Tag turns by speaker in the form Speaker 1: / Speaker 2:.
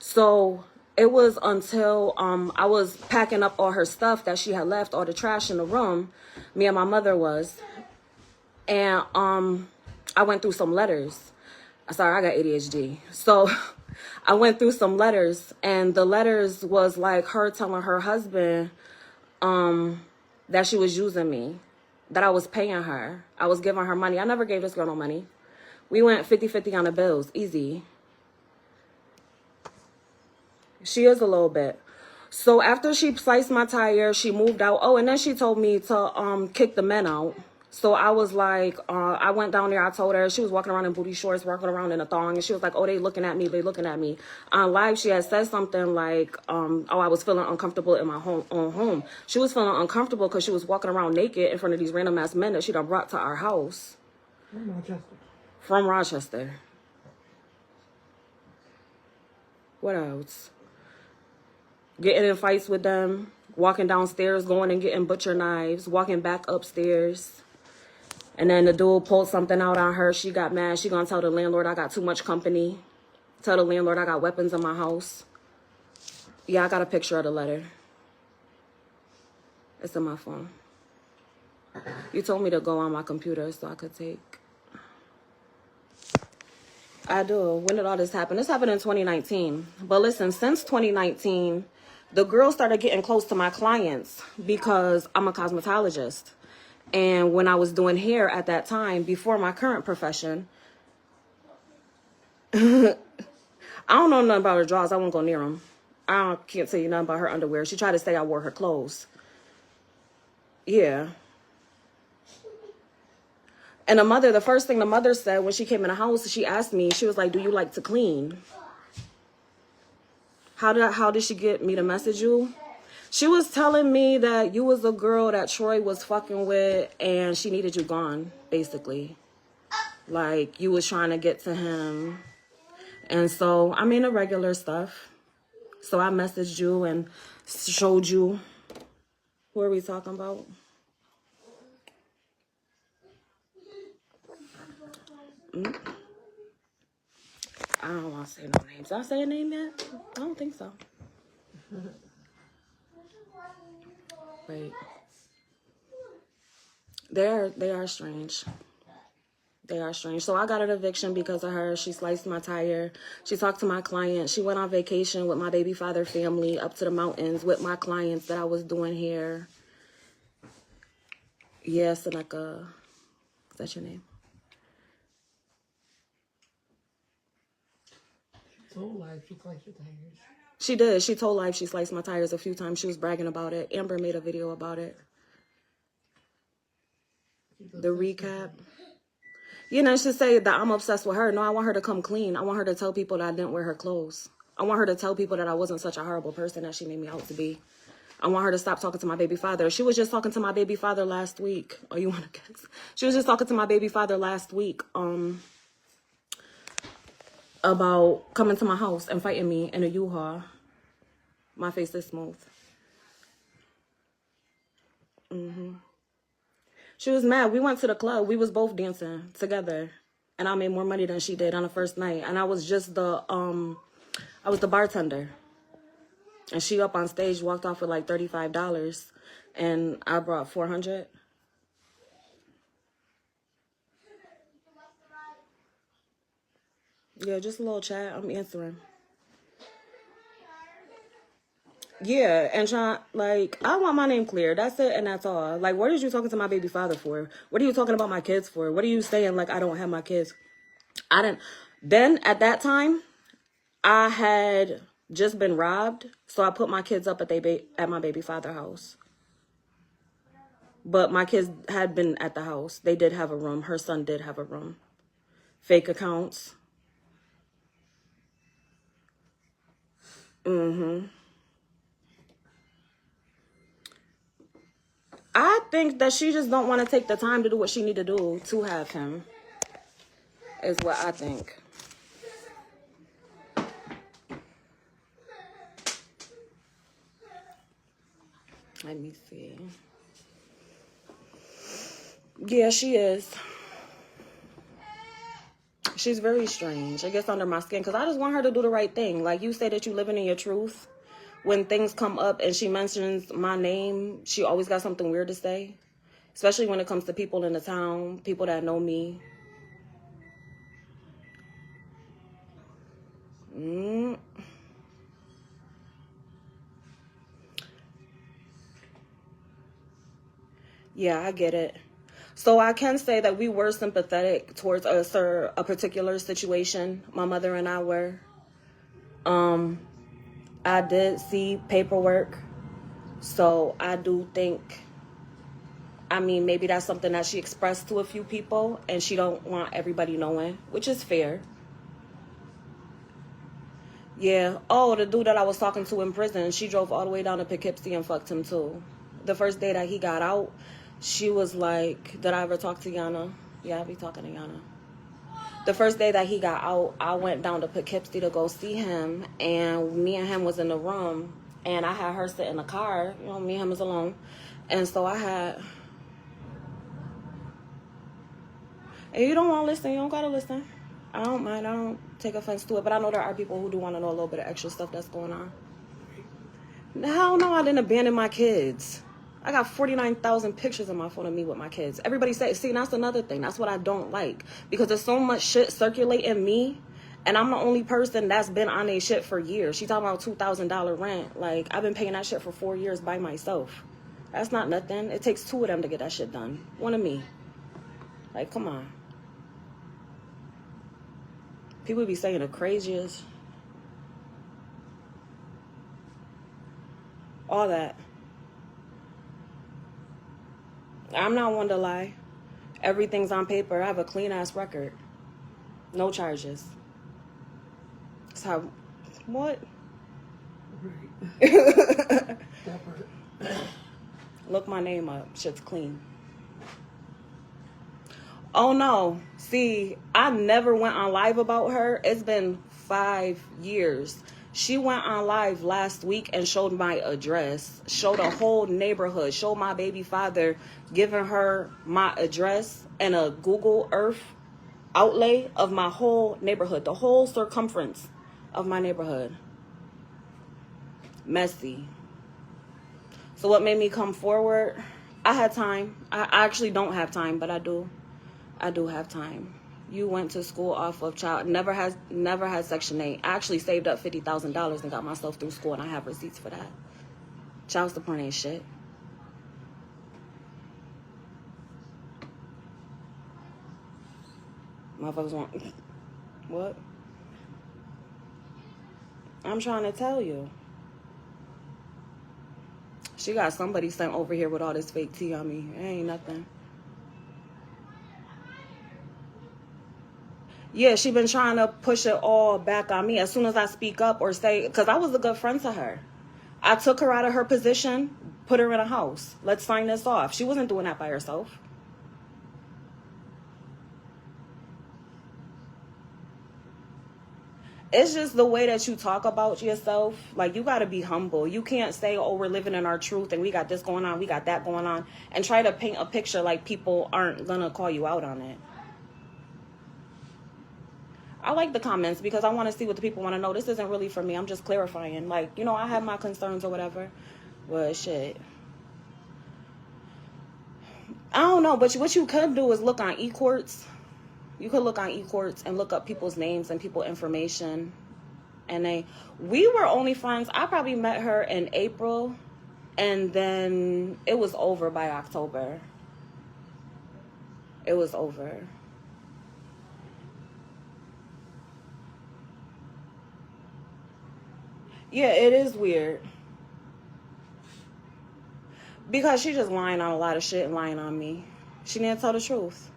Speaker 1: So it was until I was packing up all her stuff that she had left, all the trash in the room, me and my mother was, and I went through some letters. Sorry, I got ADHD. So I went through some letters, and the letters was like her telling her husband that she was using me, that I was paying her. I was giving her money. I never gave this girl no money. We went 50-50 on the bills, easy. She is a little bit. So after she sliced my tire, she moved out. Oh, and then she told me to kick the men out. So I was like, I went down there. I told her, she was walking around in booty shorts, walking around in a thong. And she was like, oh, they looking at me. They looking at me. On live, she had said something like, oh, I was feeling uncomfortable in my own home. She was feeling uncomfortable because she was walking around naked in front of these random ass men that she done brought to our house.
Speaker 2: From Rochester.
Speaker 1: From Rochester. What else? Getting in fights with them, walking downstairs, going and getting butcher knives, walking back upstairs. And then the dude pulled something out on her. She got mad. She gonna tell the landlord I got too much company. Tell the landlord I got weapons in my house. Yeah, I got a picture of the letter. It's in my phone. You told me to go on my computer so I could take. I do. When did all this happen? This happened in 2019. But listen, since 2019... the girl started getting close to my clients because I'm a cosmetologist. And when I was doing hair at that time, before my current profession, I don't know nothing about her drawers. I won't go near them. Can't tell you nothing about her underwear. She tried to say I wore her clothes. Yeah. And the first thing the mother said when she came in the house, she asked me, she was like, do you like to clean? How did she get me to message you? She was telling me that you was a girl that Troy was fucking with and she needed you gone, basically. Like, you was trying to get to him. And so, I mean, the regular stuff. So I messaged you and showed you. What are we talking about? I don't want to say no names. Did I say a name yet? I don't think so. Wait. They are strange. They are strange. So I got an eviction because of her. She sliced my tire. She talked to my client. She went on vacation with my baby father family up to the mountains with my clients that I was doing here. Yeah, Seneca. Is that your name?
Speaker 2: Told life she sliced your tires.
Speaker 1: She did. She told life she sliced my tires a few times. She was bragging about it. Amber made a video about it. The recap. You know, she said that I'm obsessed with her. No, I want her to come clean. I want her to tell people that I didn't wear her clothes. I want her to tell people that I wasn't such a horrible person that she made me out to be. I want her to stop talking to my baby father. She was just talking to my baby father last week. Oh, you want to guess? She was just talking to my baby father last week. About coming to my house and fighting me in a U-Haul. My face is smooth. She was mad. We went to the club. We was both dancing together. And I made more money than she did on the first night. And I was just the bartender. And she up on stage walked off with like $35. And I brought $400. Yeah, just a little chat. I'm answering. Yeah, and trying, like, I want my name clear. That's it, and that's all. Like, what are you talking to my baby father for? What are you talking about my kids for? What are you saying, like, I don't have my kids? I didn't. Then, at that time, I had just been robbed, so I put my kids up at my baby father's house. But my kids had been at the house. They did have a room. Her son did have a room. Fake accounts. I think that she just don't want to take the time to do what she need to do to have him. Is what I think. Let me see. Yeah, she is. She's very strange. It gets under my skin because I just want her to do the right thing. Like you say that you living in your truth. When things come up and she mentions my name, she always got something weird to say. Especially when it comes to people in the town, people that know me. Yeah, I get it. So I can say that we were sympathetic towards a particular situation. My mother and I were. I did see paperwork. So I do think, I mean, maybe that's something that she expressed to a few people and she don't want everybody knowing, which is fair. Yeah. Oh, the dude that I was talking to in prison, she drove all the way down to Poughkeepsie and fucked him too. The first day that he got out, she was like, did I ever talk to Yana? Yeah, I be talking to Yana. The first day that he got out, I went down to Poughkeepsie to go see him, and me and him was in the room, and I had her sit in the car. You know, me and him was alone. And so I had... And you don't want to listen, you don't got to listen. I don't mind. I don't take offense to it, but I know there are people who do want to know a little bit of extra stuff that's going on. Hell no, I didn't abandon my kids. I got 49,000 pictures on my phone of me with my kids. Everybody say, see, that's another thing. That's what I don't like. Because there's so much shit circulating me, and I'm the only person that's been on a shit for years. She talking about $2,000 rent. Like, I've been paying that shit for 4 years by myself. That's not nothing. It takes 2 of them to get that shit done. 1 of me. Like, come on. People be saying the craziest. All that. I'm not one to lie. Everything's on paper. I have a clean-ass record. No charges. That's how... What?
Speaker 2: Right.
Speaker 1: Look my name up. Shit's clean. Oh, no. See, I never went on live about her. It's been 5 years. She went on live last week and showed my address, showed a whole neighborhood, showed my baby father giving her my address and a Google Earth outlay of my whole neighborhood, the whole circumference of my neighborhood. Messy. So what made me come forward? I had time. I actually don't have time, but I do. I do have time. You went to school off of child, never had Section 8. I actually saved up $50,000 and got myself through school, and I have receipts for that. Child support ain't shit. Motherfuckers want... What? I'm trying to tell you. She got somebody sent over here with all this fake tea on me. It ain't nothing. Yeah, she been trying to push it all back on me as soon as I speak up or say, because I was a good friend to her. I took her out of her position, put her in a house. Let's sign this off. She wasn't doing that by herself. It's just the way that you talk about yourself. Like, you got to be humble. You can't say, oh, we're living in our truth and we got this going on, we got that going on, and try to paint a picture like people aren't going to call you out on it. I like the comments because I want to see what the people want to know. This isn't really for me. I'm just clarifying. Like, you know, I have my concerns or whatever. But shit. I don't know. But what you could do is look on eCourts. You could look on eCourts and look up people's names and people information. And we were only friends. I probably met her in April. And then it was over by October. It was over. Yeah, it is weird. Because she just lying on a lot of shit and lying on me. She didn't tell the truth.